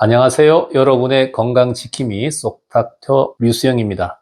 안녕하세요. 여러분의 건강 지킴이 쏙닥터 류수영입니다.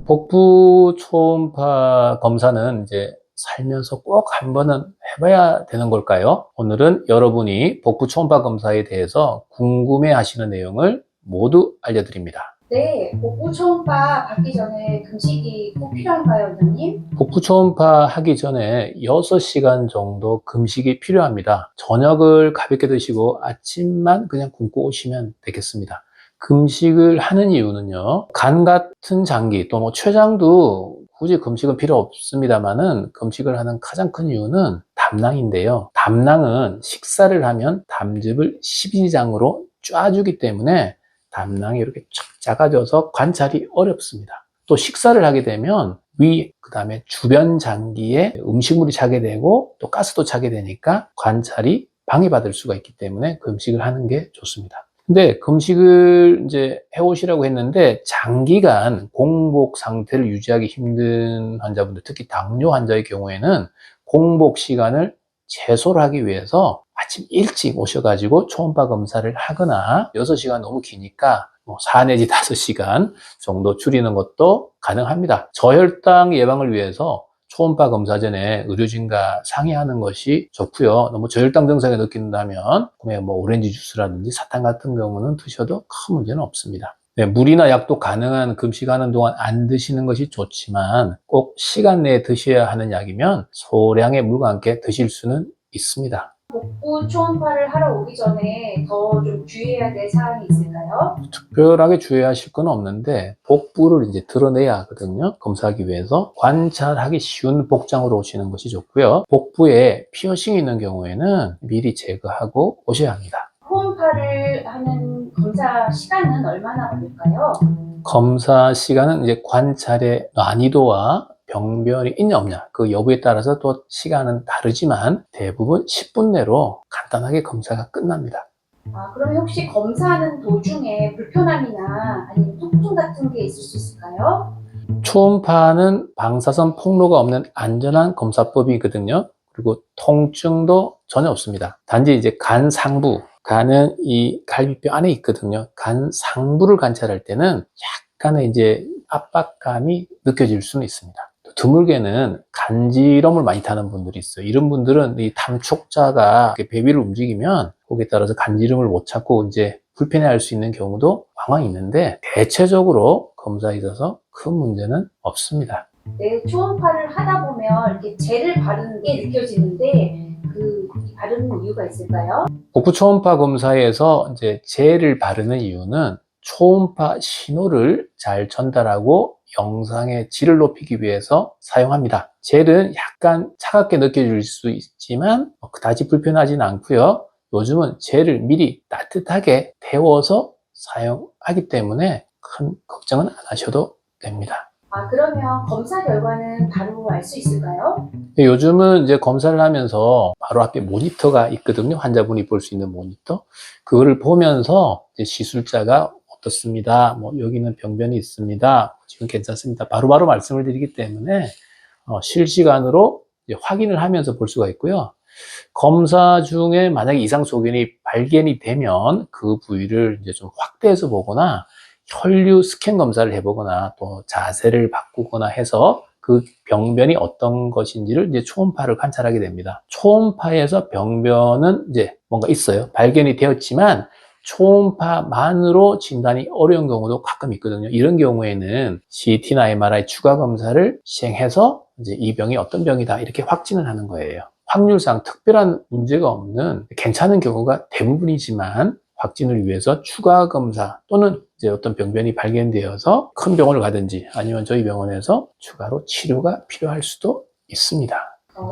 복부 초음파 검사는 이제 살면서 꼭 한 번은 해봐야 되는 걸까요? 오늘은 여러분이 복부 초음파 검사에 대해서 궁금해 하시는 내용을 모두 알려드립니다. 네, 복부 초음파 받기 전에 금식이 꼭 필요한가요, 원장님? 복부 초음파 하기 전에 6시간 정도 금식이 필요합니다. 저녁을 가볍게 드시고 아침만 그냥 굶고 오시면 되겠습니다. 금식을 하는 이유는요, 간 같은 장기 또 췌장도 굳이 금식은 필요 없습니다만은 금식을 하는 가장 큰 이유는 담낭인데요. 담낭은 식사를 하면 담즙을 십이장으로 쪄주기 때문에 담낭이 이렇게 쫙 작아져서 관찰이 어렵습니다. 또 식사를 하게 되면 위, 그 다음에 주변 장기에 음식물이 차게 되고 또 가스도 차게 되니까 관찰이 방해받을 수가 있기 때문에 금식을 하는 게 좋습니다. 근데 금식을 이제 해오시라고 했는데 장기간 공복 상태를 유지하기 힘든 환자분들, 특히 당뇨 환자의 경우에는 공복 시간을 최소로 하기 위해서 아침 일찍 오셔가지고 초음파 검사를 하거나 6시간 너무 기니까 4 내지 5시간 정도 줄이는 것도 가능합니다. 저혈당 예방을 위해서 초음파 검사 전에 의료진과 상의하는 것이 좋고요. 너무 저혈당 증상을 느낀다면 오렌지 주스라든지 사탕 같은 경우는 드셔도 큰 문제는 없습니다. 네, 물이나 약도 가능한 금식하는 동안 안 드시는 것이 좋지만 꼭 시간 내에 드셔야 하는 약이면 소량의 물과 함께 드실 수는 있습니다. 복부 초음파를 하러 오기 전에 더 좀 주의해야 될 사항이 있을까요? 특별하게 주의하실 건 없는데 복부를 이제 드러내야 하거든요. 검사하기 위해서 관찰하기 쉬운 복장으로 오시는 것이 좋고요. 복부에 피어싱이 있는 경우에는 미리 제거하고 오셔야 합니다. 초음파를 하는 검사 시간은 얼마나 걸릴까요? 검사 시간은 이제 관찰의 난이도와 병변이 있냐 없냐 그 여부에 따라서 또 시간은 다르지만 대부분 10분 내로 간단하게 검사가 끝납니다. 그러면 혹시 검사하는 도중에 불편함이나 아니면 통증 같은 게 있을 수 있을까요? 초음파는 방사선 폭로가 없는 안전한 검사법이거든요. 그리고 통증도 전혀 없습니다. 단지 이제 간 상부, 간은 이 갈비뼈 안에 있거든요. 간 상부를 관찰할 때는 약간의 이제 압박감이 느껴질 수는 있습니다. 드물게는 간지럼을 많이 타는 분들이 있어요. 이런 분들은 이 탐촉자가 배 위를 움직이면 거기에 따라서 간지럼을 못 찾고 이제 불편해할 수 있는 경우도 왕왕 있는데 대체적으로 검사에 있어서 큰 문제는 없습니다. 네, 초음파를 하다 보면 이렇게 젤을 바르는 게 느껴지는데 그 바르는 이유가 있을까요? 복부 초음파 검사에서 이제 젤을 바르는 이유는 초음파 신호를 잘 전달하고 영상의 질을 높이기 위해서 사용합니다. 젤은 약간 차갑게 느껴질 수 있지만 그다지 불편하지는 않고요. 요즘은 젤을 미리 따뜻하게 데워서 사용하기 때문에 큰 걱정은 안 하셔도 됩니다. 그러면 검사 결과는 바로 알 수 있을까요? 요즘은 이제 검사를 하면서 바로 앞에 모니터가 있거든요. 환자분이 볼 수 있는 모니터. 그거를 보면서 이제 시술자가 어떻습니다. 여기는 병변이 있습니다. 지금 괜찮습니다. 바로바로 말씀을 드리기 때문에 실시간으로 이제 확인을 하면서 볼 수가 있고요. 검사 중에 만약에 이상 소견이 발견이 되면 그 부위를 이제 좀 확대해서 보거나 혈류 스캔 검사를 해보거나 또 자세를 바꾸거나 해서 그 병변이 어떤 것인지를 이제 초음파를 관찰하게 됩니다. 초음파에서 병변은 이제 뭔가 있어요. 발견이 되었지만 초음파만으로 진단이 어려운 경우도 가끔 있거든요. 이런 경우에는 CT나 MRI 추가 검사를 시행해서 이제 이 병이 어떤 병이다 이렇게 확진을 하는 거예요. 확률상 특별한 문제가 없는 괜찮은 경우가 대부분이지만 확진을 위해서 추가 검사 또는 이제 어떤 병변이 발견되어서 큰 병원을 가든지 아니면 저희 병원에서 추가로 치료가 필요할 수도 있습니다.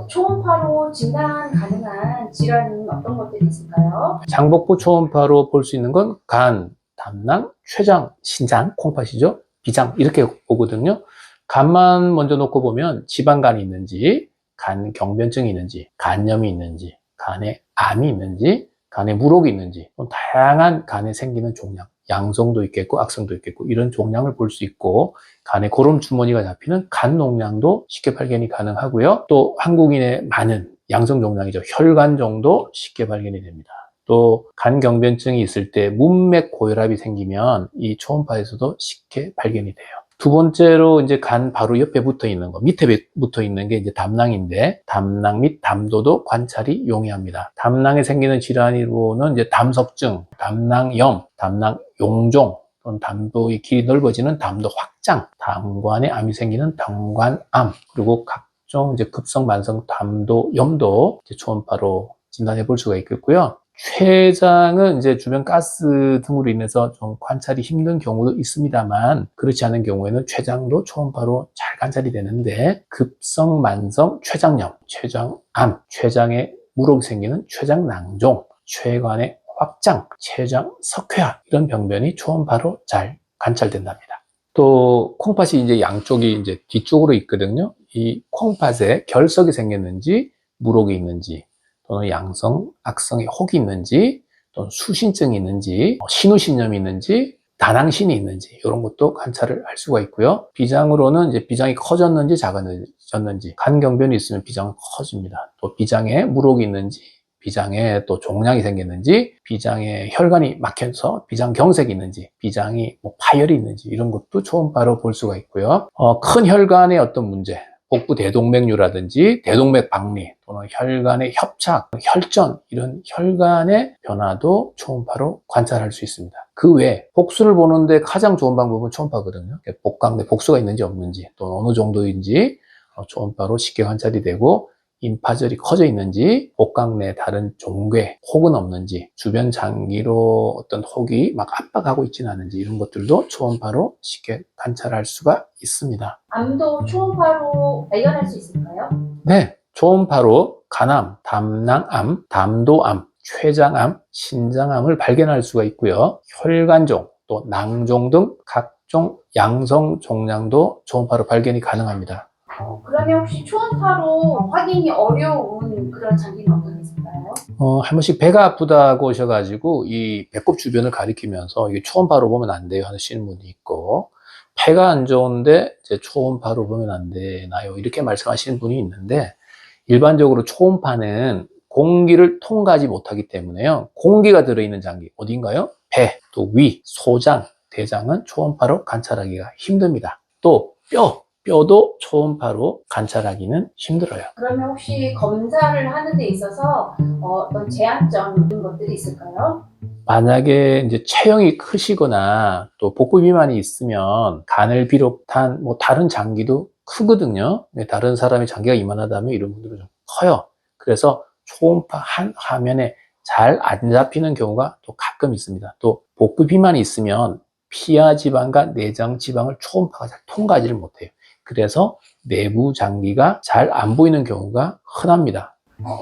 초음파로 진단 가능한 질환은 어떤 것들이 있을까요? 장복부 초음파로 볼 수 있는 건 간, 담낭, 췌장, 신장, 콩팥이죠. 비장 이렇게 보거든요. 간만 먼저 놓고 보면 지방간이 있는지, 간 경변증이 있는지, 간염이 있는지, 간에 암이 있는지, 간에 물혹이 있는지 다양한 간에 생기는 종양, 양성도 있겠고 악성도 있겠고 이런 종양을 볼 수 있고 간에 고름 주머니가 잡히는 간 농양도 쉽게 발견이 가능하고요. 또 한국인의 많은 양성종양이죠. 혈관종도 쉽게 발견이 됩니다. 또 간경변증이 있을 때 문맥 고혈압이 생기면 이 초음파에서도 쉽게 발견이 돼요. 두 번째로 이제 간 바로 옆에 붙어 있는 거, 밑에 붙어 있는 게 이제 담낭인데, 담낭 및 담도도 관찰이 용이합니다. 담낭에 생기는 질환으로는 이제 담석증, 담낭염, 담낭용종, 또는 담도의 길이 넓어지는 담도 확장, 담관에 암이 생기는 담관암, 그리고 각종 이제 급성 만성 담도염도 이제 초음파로 진단해 볼 수가 있겠고요. 췌장은 이제 주변 가스 등으로 인해서 좀 관찰이 힘든 경우도 있습니다만, 그렇지 않은 경우에는 췌장도 초음파로 잘 관찰이 되는데, 급성 만성 췌장염, 췌장암, 췌장에 물혹이 생기는 췌장낭종, 췌관의 확장, 췌장 석회화, 이런 병변이 초음파로 잘 관찰된답니다. 또 콩팥이 이제 양쪽이 이제 뒤쪽으로 있거든요. 이 콩팥에 결석이 생겼는지, 물혹이 있는지, 또는 양성, 악성의 혹이 있는지, 또는 수신증이 있는지, 신우신염이 있는지, 다낭신이 있는지, 이런 것도 관찰을 할 수가 있고요. 비장으로는 이제 비장이 커졌는지 작아졌는지, 간경변이 있으면 비장은 커집니다. 또 비장에 물혹이 있는지, 비장에 또 종양이 생겼는지, 비장에 혈관이 막혀서 비장경색이 있는지, 비장이 파열이 있는지, 이런 것도 초음파로 볼 수가 있고요. 큰 혈관의 어떤 문제, 복부 대동맥류라든지 대동맥 박리, 또는 혈관의 협착, 혈전, 이런 혈관의 변화도 초음파로 관찰할 수 있습니다. 그 외에 복수를 보는데 가장 좋은 방법은 초음파거든요. 복강내 복수가 있는지 없는지, 또 어느 정도인지 초음파로 쉽게 관찰이 되고, 임파절이 커져 있는지, 복강내 다른 종괴, 혹은 없는지, 주변 장기로 어떤 혹이 막 압박하고 있지는 않은지, 이런 것들도 초음파로 쉽게 관찰할 수가 있습니다. 암도 초음파로 발견할 수 있을까요? 네, 초음파로 간암, 담낭암, 담도암, 췌장암, 신장암을 발견할 수가 있고요. 혈관종, 또 낭종 등 각종 양성 종양도 초음파로 발견이 가능합니다. 그러면 혹시 초음파로 확인이 어려운 그런 장기는 어떤 게 있을까요? 한 번씩 배가 아프다고 오셔가지고 이 배꼽 주변을 가리키면서 이게 초음파로 보면 안 돼요 하시는 분이 있고, 폐가 안 좋은데 이제 초음파로 보면 안 되나요? 이렇게 말씀하시는 분이 있는데, 일반적으로 초음파는 공기를 통과하지 못하기 때문에요. 공기가 들어있는 장기, 어딘가요? 배, 또 위, 소장, 대장은 초음파로 관찰하기가 힘듭니다. 또 뼈도 초음파로 관찰하기는 힘들어요. 그러면 혹시 검사를 하는 데 있어서 어떤 제한점 이런 것들이 있을까요? 만약에 이제 체형이 크시거나 또 복부 비만이 있으면 간을 비롯한 다른 장기도 크거든요. 다른 사람의 장기가 이만하다면 이런 분들은 좀 커요. 그래서 초음파 한 화면에 잘 안 잡히는 경우가 또 가끔 있습니다. 또 복부 비만이 있으면 피하 지방과 내장 지방을 초음파가 잘 통과하지를 못해요. 그래서 내부 장기가 잘 안 보이는 경우가 흔합니다.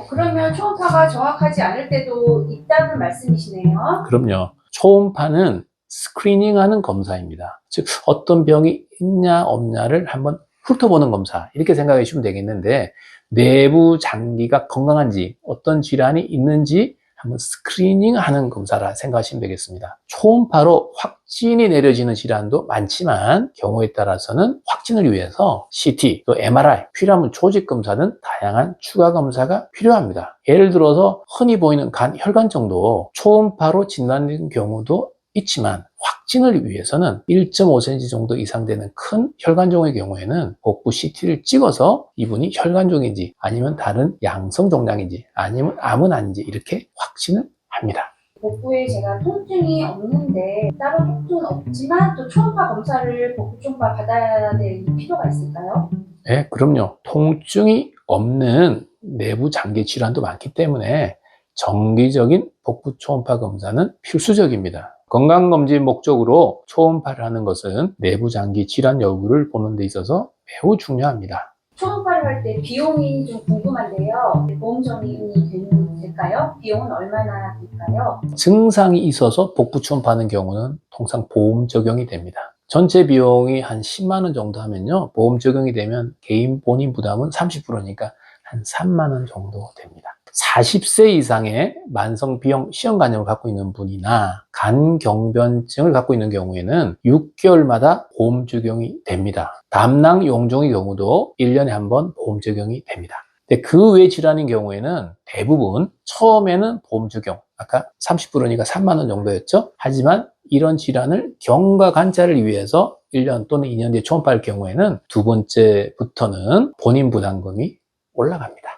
그러면 초음파가 정확하지 않을 때도 있다는 말씀이시네요. 그럼요. 초음파는 스크리닝하는 검사입니다. 즉 어떤 병이 있냐 없냐를 한번 훑어보는 검사, 이렇게 생각해 주시면 되겠는데, 내부 장기가 건강한지, 어떤 질환이 있는지 한번 스크리닝하는 검사라 생각하시면 되겠습니다. 초음파로 확진이 내려지는 질환도 많지만 경우에 따라서는 확진을 위해서 CT, 또 MRI, 필요하면 조직 검사 등 다양한 추가 검사가 필요합니다. 예를 들어서 흔히 보이는 간 혈관정도 초음파로 진단된 경우도 있지만, 확진을 위해서는 1.5cm 정도 이상 되는 큰 혈관종의 경우에는 복부 CT를 찍어서 이분이 혈관종인지, 아니면 다른 양성 종양인지, 아니면 암은 아닌지 이렇게 확진을 합니다. 복부에 제가 통증이 없는데 따로 통증은 없지만 또 초음파 검사를 복부 초음파 받아야 될 필요가 있을까요? 네, 그럼요. 통증이 없는 내부 장기 질환도 많기 때문에 정기적인 복부 초음파 검사는 필수적입니다. 건강검진 목적으로 초음파를 하는 것은 내부 장기 질환 여부를 보는 데 있어서 매우 중요합니다. 초음파를 할 때 비용이 좀 궁금한데요. 보험 적용이 될까요? 비용은 얼마나 들까요? 증상이 있어서 복부 초음파하는 경우는 통상 보험 적용이 됩니다. 전체 비용이 한 10만 원 정도 하면요, 보험 적용이 되면 개인 본인 부담은 30%니까 한 3만 원 정도 됩니다. 40세 이상의 만성비형 시형간염을 갖고 있는 분이나 간경변증을 갖고 있는 경우에는 6개월마다 보험 적용이 됩니다. 담낭 용종의 경우도 1년에 한 번 보험 적용이 됩니다. 근데 그 외 질환인 경우에는 대부분 처음에는 보험 적용, 아까 30%니까 3만 원 정도였죠. 하지만 이런 질환을 경과 관찰을 위해서 1년 또는 2년 뒤에 초음파할 경우에는 두 번째부터는 본인 부담금이 올라갑니다.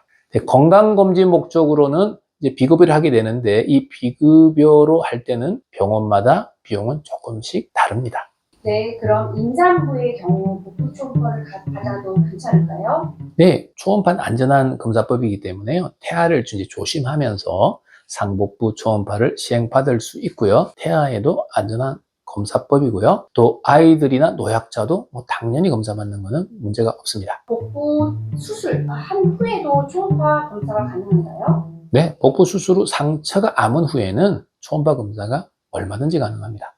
건강검진 목적으로는 이제 비급여를 하게 되는데 이 비급여로 할 때는 병원마다 비용은 조금씩 다릅니다. 네, 그럼 임산부의 경우 복부 초음파를 받아도 괜찮을까요? 네, 초음파는 안전한 검사법이기 때문에요. 태아를 이제 조심하면서 상복부 초음파를 시행받을 수 있고요. 태아에도 안전한 검사법이고요. 또 아이들이나 노약자도 당연히 검사 받는 것은 문제가 없습니다. 복부 수술 한 후에도 초음파 검사가 가능한가요? 네, 복부 수술 후 상처가 아문 후에는 초음파 검사가 얼마든지 가능합니다.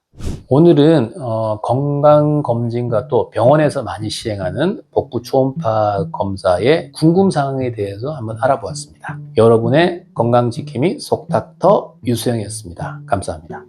오늘은 건강검진과 또 병원에서 많이 시행하는 복부 초음파 검사의 궁금사항에 대해서 한번 알아보았습니다. 여러분의 건강지킴이 속닥터 유수영이었습니다. 감사합니다.